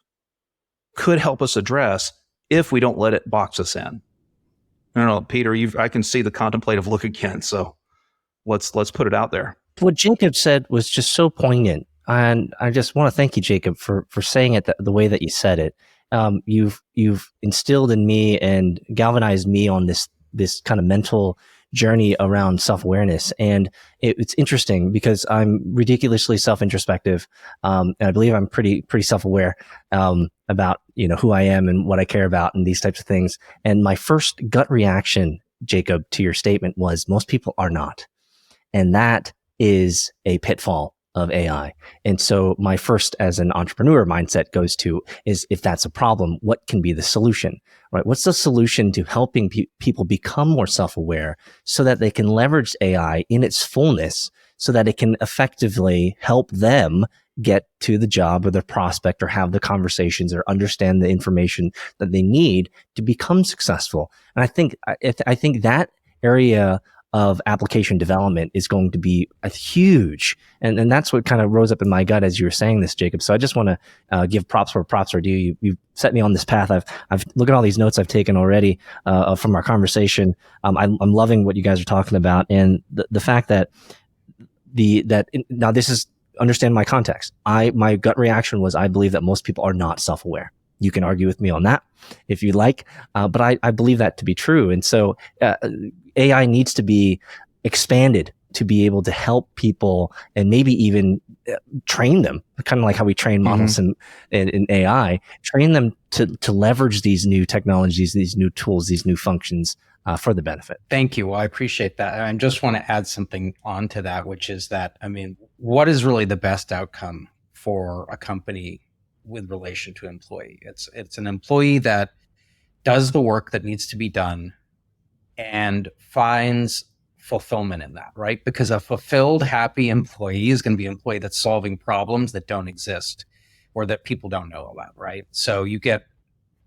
could help us address if we don't let it box us in. I don't know, Peter, I can see the contemplative look again. So let's put it out there. What Jacob said was just so poignant. And I just want to thank you, Jacob, for saying it the way that you said it. You've instilled in me and galvanized me on this kind of mental journey around self-awareness. And it's interesting because I'm ridiculously self-introspective. And I believe I'm pretty self-aware, about, who I am and what I care about and these types of things. And my first gut reaction, Jacob, to your statement was, most people are not. And that is a pitfall of AI. And so my first, as an entrepreneur, mindset goes to is, if that's a problem, what can be the solution, right? What's the solution to helping people become more self-aware so that they can leverage AI in its fullness so that it can effectively help them get to the job or the prospect or have the conversations or understand the information that they need to become successful. And I think that area of application development is going to be a huge, and that's what kind of rose up in my gut as you were saying this, Jacob. So I just want to give props where props are due. You've set me on this path. I've look at all these notes I've taken already from our conversation. I'm loving what you guys are talking about, and the fact that now this is, understand my context. My gut reaction was, I believe that most people are not self-aware. You can argue with me on that if you like, but I believe that to be true. And so AI needs to be expanded to be able to help people and maybe even train them, kind of like how we train models in AI, train them to leverage these new technologies, these new tools, these new functions for the benefit. Thank you. Well, I appreciate that. I just want to add something onto that, which is that, what is really the best outcome for a company with relation to employee? It's an employee that does the work that needs to be done and finds fulfillment in that, right? Because a fulfilled, happy employee is going to be an employee that's solving problems that don't exist or that people don't know about, right? So you get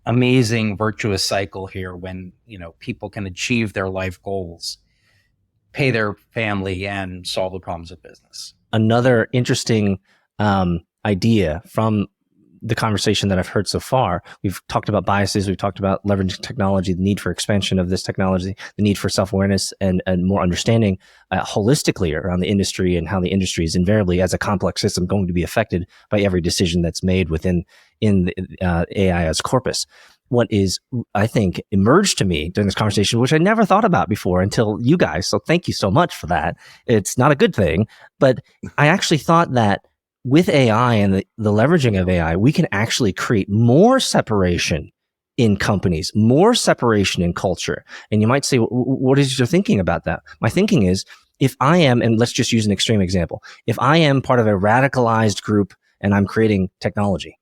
amazing virtuous cycle here when, people can achieve their life goals, pay their family and solve the problems of business. Another interesting idea from the conversation that I've heard so far, we've talked about biases, we've talked about leveraging technology, the need for expansion of this technology, the need for self-awareness and more understanding holistically around the industry and how the industry is invariably, as a complex system, going to be affected by every decision that's made within the AI as corpus. What is, I think, emerged to me during this conversation, which I never thought about before until you guys, so thank you so much for that. It's not a good thing, but I actually thought that with AI and the leveraging of AI, we can actually create more separation in companies, more separation in culture. And you might say, what is your thinking about that? My thinking is, if I am, and let's just use an extreme example, if I am part of a radicalized group and I'm creating technology,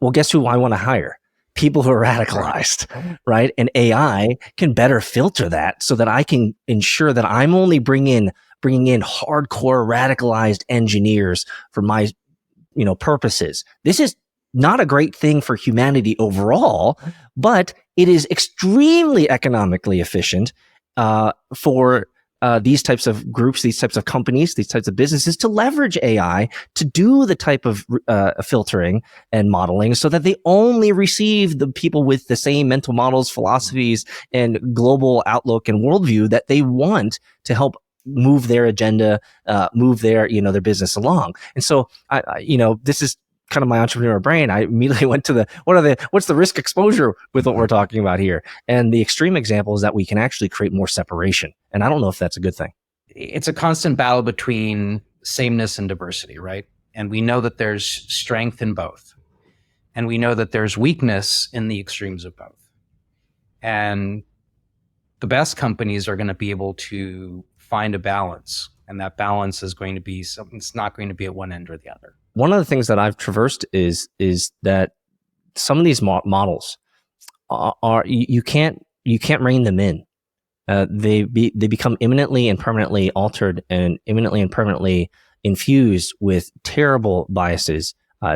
well, guess who I want to hire? People who are radicalized, right? And AI can better filter that so that I can ensure that I'm only bringing in hardcore radicalized engineers for my, purposes. This is not a great thing for humanity overall, but it is extremely economically efficient for these types of groups, these types of companies, these types of businesses to leverage AI to do the type of filtering and modeling so that they only receive the people with the same mental models, philosophies, and global outlook and worldview that they want to help move their agenda, move their business along. And so, this is kind of my entrepreneur brain. I immediately went to what's the risk exposure with what we're talking about here? And the extreme example is that we can actually create more separation. And I don't know if that's a good thing. It's a constant battle between sameness and diversity, right? And we know that there's strength in both. And we know that there's weakness in the extremes of both. And the best companies are going to be able to find a balance. And that balance is going to be something, it's not going to be at one end or the other. One of the things that I've traversed is that some of these models are you can't rein them in. They become imminently and permanently altered and imminently and permanently infused with terrible biases,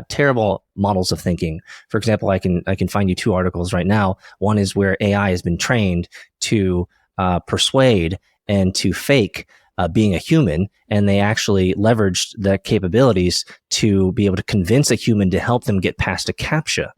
terrible models of thinking. For example, I can find you two articles right now. One is where AI has been trained to persuade and to fake being a human, and they actually leveraged the capabilities to be able to convince a human to help them get past a CAPTCHA.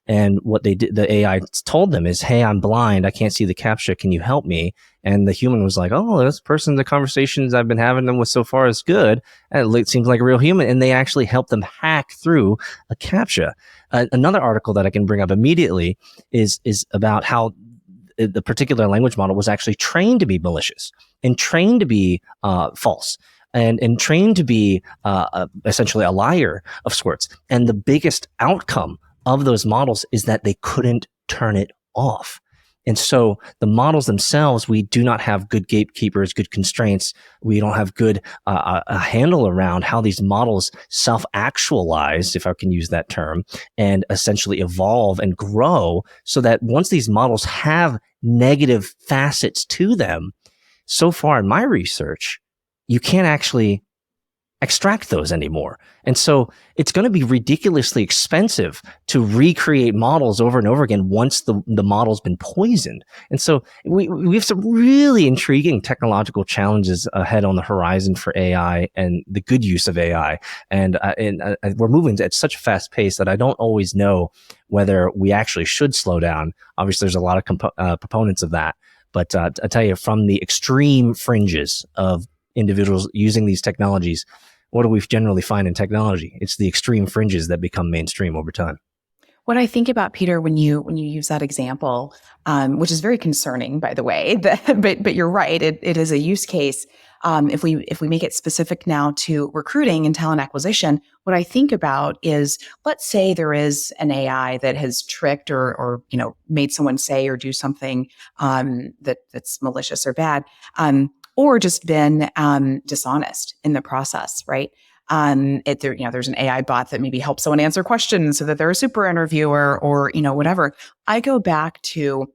And what they did, the AI told them is, hey, I'm blind. I can't see the CAPTCHA. Can you help me? And the human was like, oh, this person, the conversations I've been having them with so far is good. And it seems like a real human. And they actually helped them hack through a CAPTCHA. Another article that I can bring up immediately is about how the particular language model was actually trained to be malicious and trained to be false and trained to be essentially a liar of sorts. And the biggest outcome of those models is that they couldn't turn it off. And so the models themselves, we do not have good gatekeepers, good constraints. We don't have good a handle around how these models self-actualize, if I can use that term, and essentially evolve and grow so that once these models have negative facets to them, so far in my research, you can't actually extract those anymore. And so it's going to be ridiculously expensive to recreate models over and over again once the model's been poisoned. And so we have some really intriguing technological challenges ahead on the horizon for AI and the good use of AI. And we're moving at such a fast pace that I don't always know whether we actually should slow down. Obviously, there's a lot of proponents of that. But I tell you, from the extreme fringes of individuals using these technologies, what do we generally find in technology? It's the extreme fringes that become mainstream over time. What I think about, Peter, when you use that example, which is very concerning, by the way, but you're right, it is a use case. If we make it specific now to recruiting and talent acquisition, what I think about is, let's say there is an AI that has tricked or made someone say or do something that's malicious or bad. Or just been dishonest in the process, right? There's an AI bot that maybe helps someone answer questions so that they're a super interviewer or whatever. I go back to,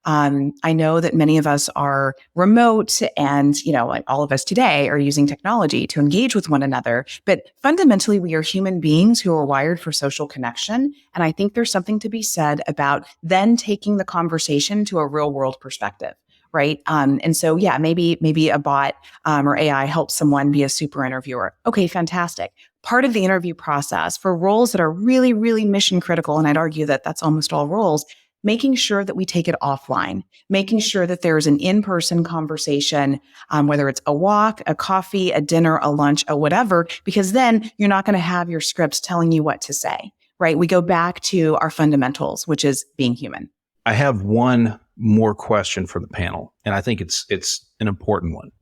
I know that many of us are remote and, like all of us today are using technology to engage with one another. But fundamentally, we are human beings who are wired for social connection. And I think there's something to be said about then taking the conversation to a real world perspective. right? And so, yeah, maybe a bot or AI helps someone be a super interviewer. Okay, fantastic. Part of the interview process for roles that are really, really mission critical, and I'd argue that that's almost all roles, making sure that we take it offline, making sure that there's an in-person conversation, whether it's a walk, a coffee, a dinner, a lunch, a whatever, because then you're not going to have your scripts telling you what to say, right? We go back to our fundamentals, which is being human. I have one more question for the panel, and I think it's an important one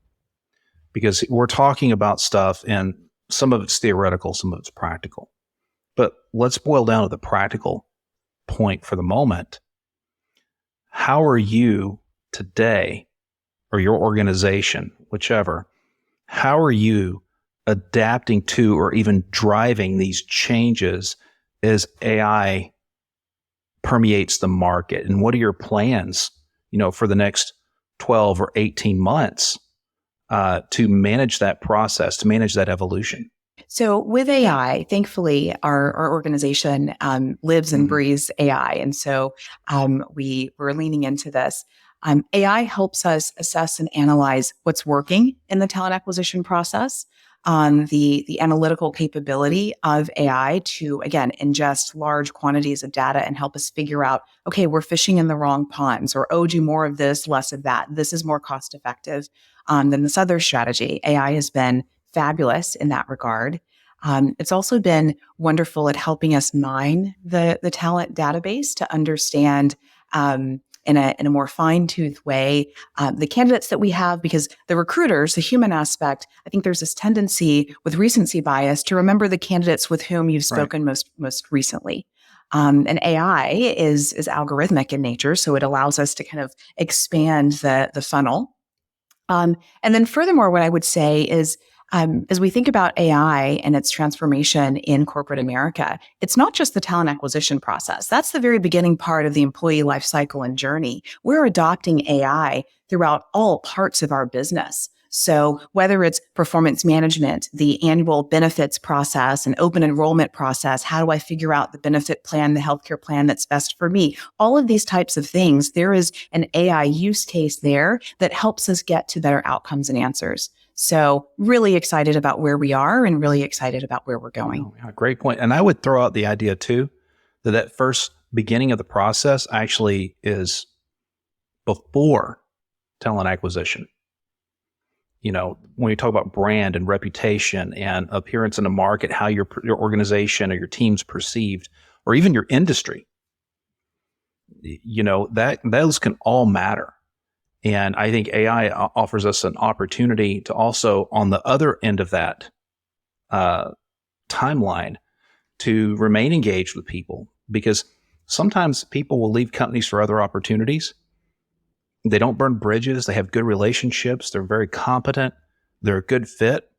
because we're talking about stuff and some of it's theoretical, some of it's practical. But let's boil down to the practical point for the moment. How are you today, or your organization, whichever, how are you adapting to or even driving these changes as AI permeates the market? And what are your plans, for the next 12 or 18 months to manage that process, to manage that evolution? So with AI, thankfully, our organization lives and breathes AI. And so we're leaning into this. AI helps us assess and analyze what's working in the talent acquisition process, the analytical capability of AI to, again, ingest large quantities of data and help us figure out, okay, we're fishing in the wrong ponds, or, oh, do more of this, less of that. This is more cost effective than this other strategy. AI has been fabulous in that regard. It's also been wonderful at helping us mine the talent database to understand in a more fine-toothed way the candidates that we have, because the recruiters, the human aspect, I think there's this tendency with recency bias to remember the candidates with whom you've spoken most recently. And AI is algorithmic in nature, so it allows us to kind of expand the funnel. And then furthermore, what I would say is, as we think about AI and its transformation in corporate America, it's not just the talent acquisition process. That's the very beginning part of the employee life cycle and journey. We're adopting AI throughout all parts of our business. So whether it's performance management, the annual benefits process, and open enrollment process, how do I figure out the benefit plan, the healthcare plan that's best for me? All of these types of things, there is an AI use case there that helps us get to better outcomes and answers. So really excited about where we are and really excited about where we're going. Oh, yeah, great point. And I would throw out the idea too, that first beginning of the process actually is before talent acquisition. When you talk about brand and reputation and appearance in the market, how your organization or your team's perceived, or even your industry, that those can all matter. And I think AI offers us an opportunity to also, on the other end of that timeline, to remain engaged with people, because sometimes people will leave companies for other opportunities. They don't burn bridges. They have good relationships. They're very competent. They're a good fit.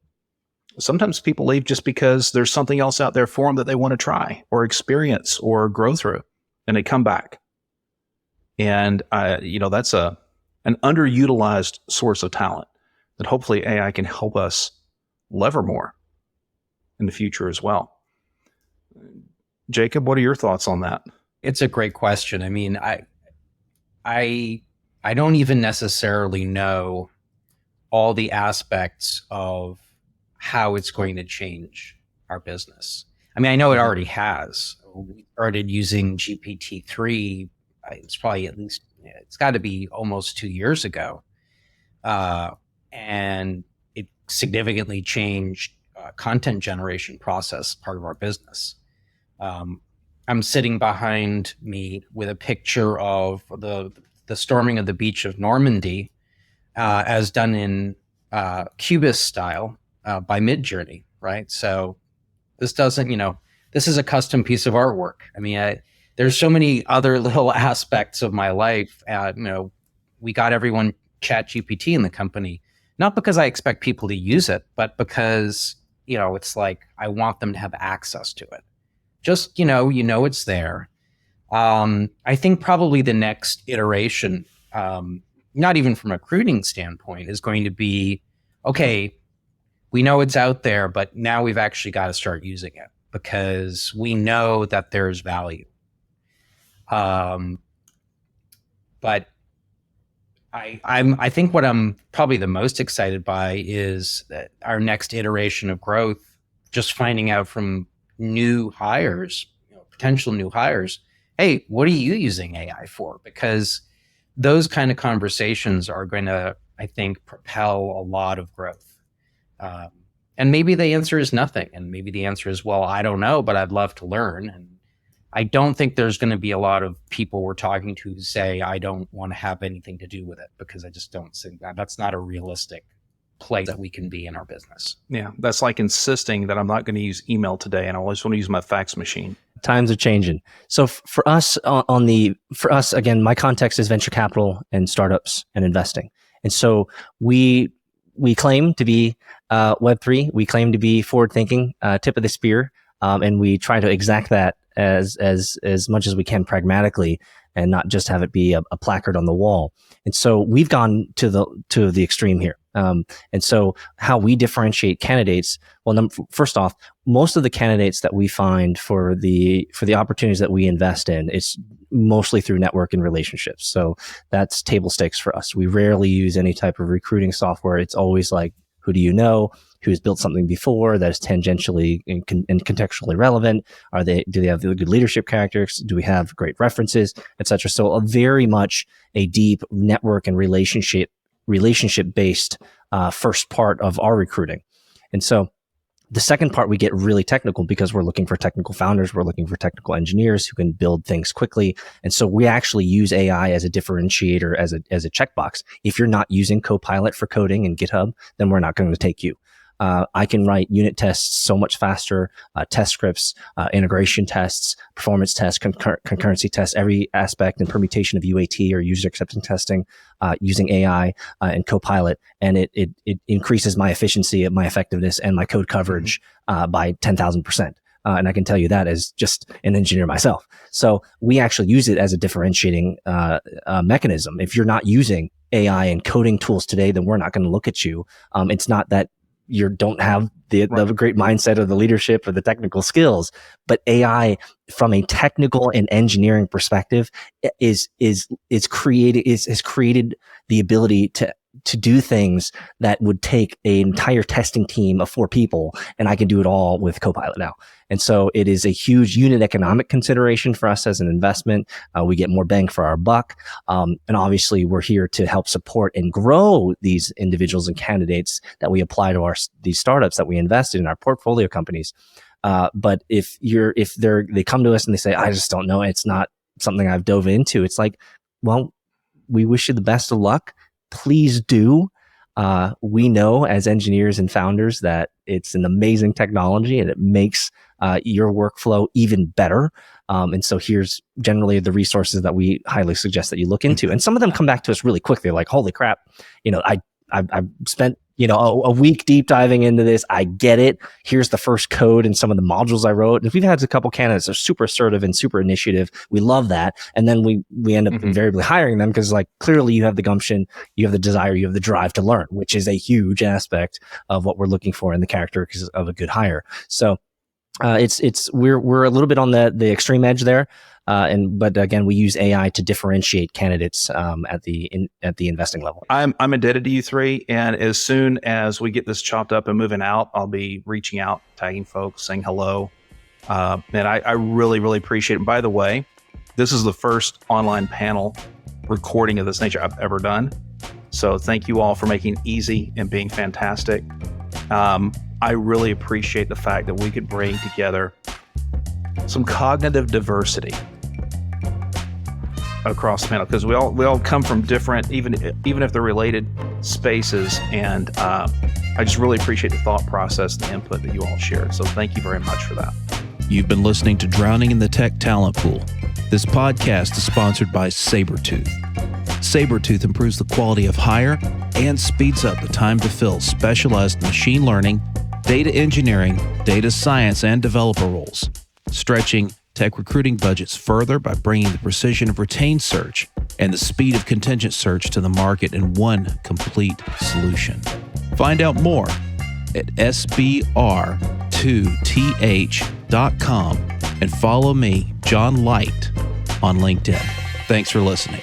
Sometimes people leave just because there's something else out there for them that they want to try or experience or grow through, and they come back. And that's an underutilized source of talent that hopefully AI can help us lever more in the future as well. Jacob, what are your thoughts on that? It's a great question. I mean, I don't even necessarily know all the aspects of how it's going to change our business. I mean, I know it already has. We started using GPT-3. It's probably it's got to be almost 2 years ago. And it significantly changed content generation process, part of our business. I'm sitting behind me with a picture of the storming of the beach of Normandy, as done in Cubist style by Midjourney, right? So this this is a custom piece of artwork. I mean, there's so many other little aspects of my life. We got everyone ChatGPT in the company, not because I expect people to use it, but because, it's like I want them to have access to it. Just, it's there. I think probably the next iteration, not even from a recruiting standpoint, is going to be, okay, we know it's out there, but now we've actually got to start using it because we know that there's value. But I think what I'm probably the most excited by is that our next iteration of growth, just finding out from new hires, potential new hires, hey, what are you using AI for? Because those kind of conversations are going to, I think, propel a lot of growth. And maybe the answer is nothing. And maybe the answer is, well, I don't know, but I'd love to learn. And I don't think there's going to be a lot of people we're talking to who say, I don't want to have anything to do with it, because I just don't think that's not a realistic place that we can be in our business. Yeah, that's like insisting that I'm not going to use email today and I always want to use my fax machine. Times are changing. So for us again, my context is venture capital and startups and investing. And so we claim to be Web3. We claim to be forward thinking, tip of the spear, and we try to exact that as much as we can pragmatically, and not just have it be a placard on the wall. And so we've gone to the extreme here. And so how we differentiate candidates, well, first off, most of the candidates that we find for the opportunities that we invest in, it's mostly through network and relationships. So that's table stakes for us. We rarely use any type of recruiting software. It's always like, who do you know? Who's built something before that is tangentially and contextually relevant? Do they have the good leadership characteristics? Do we have great references, et cetera? So very much a deep network and relationship based first part of our recruiting. And so the second part, we get really technical because we're looking for technical founders. We're looking for technical engineers who can build things quickly. And so we actually use AI as a differentiator, as a checkbox. If you're not using Copilot for coding in GitHub, then we're not going to take you. I can write unit tests so much faster, test scripts, integration tests, performance tests, concurrency tests, every aspect and permutation of UAT or user acceptance testing, using AI and Copilot. And it increases my efficiency, my effectiveness, and my code coverage by 10,000%. And I can tell you that as just an engineer myself. So we actually use it as a differentiating mechanism. If you're not using AI and coding tools today, then we're not going to look at you. It's not that you don't have the great mindset or the leadership or the technical skills, but AI from a technical and engineering perspective has created the ability to do things that would take an entire testing team of 4 people, and I can do it all with Copilot now. And so it is a huge unit economic consideration for us as an investment. We get more bang for our buck. And obviously we're here to help support and grow these individuals and candidates that we apply to these startups that we invest in our portfolio companies. But if they come to us and they say, I just don't know, it's not something I've dove into, it's like, well, we wish you the best of luck. Please do. We know as engineers and founders that it's an amazing technology and it makes your workflow even better. And so here's generally the resources that we highly suggest that you look into. And some of them come back to us really quickly, like, holy crap, I've spent a week deep diving into this. I get it. Here's the first code and some of the modules I wrote. And we've had a couple candidates that are super assertive and super initiative. We love that. And then we end up invariably hiring them because, like, clearly you have the gumption, you have the desire, you have the drive to learn, which is a huge aspect of what we're looking for in the characteristics of a good hire. So we're a little bit on the extreme edge there. But again, we use AI to differentiate candidates at the investing level. I'm indebted to you three, and as soon as we get this chopped up and moving out, I'll be reaching out, tagging folks, saying hello, and I really, really appreciate it. And by the way, this is the first online panel recording of this nature I've ever done, so thank you all for making it easy and being fantastic. I really appreciate the fact that we could bring together some cognitive diversity across the panel, because we all come from different, even if they're related, spaces, and I just really appreciate the thought process, the input that you all shared. So thank you very much for that. You've been listening to Drowning in the Tech Talent Pool. This podcast is sponsored by Sabretooth. Sabretooth improves the quality of hire and speeds up the time to fill specialized machine learning, data engineering, data science, and developer roles, stretching tech recruiting budgets further by bringing the precision of retained search and the speed of contingent search to the market in one complete solution. Find out more at sbr2th.com and follow me, John Light, on LinkedIn. Thanks for listening.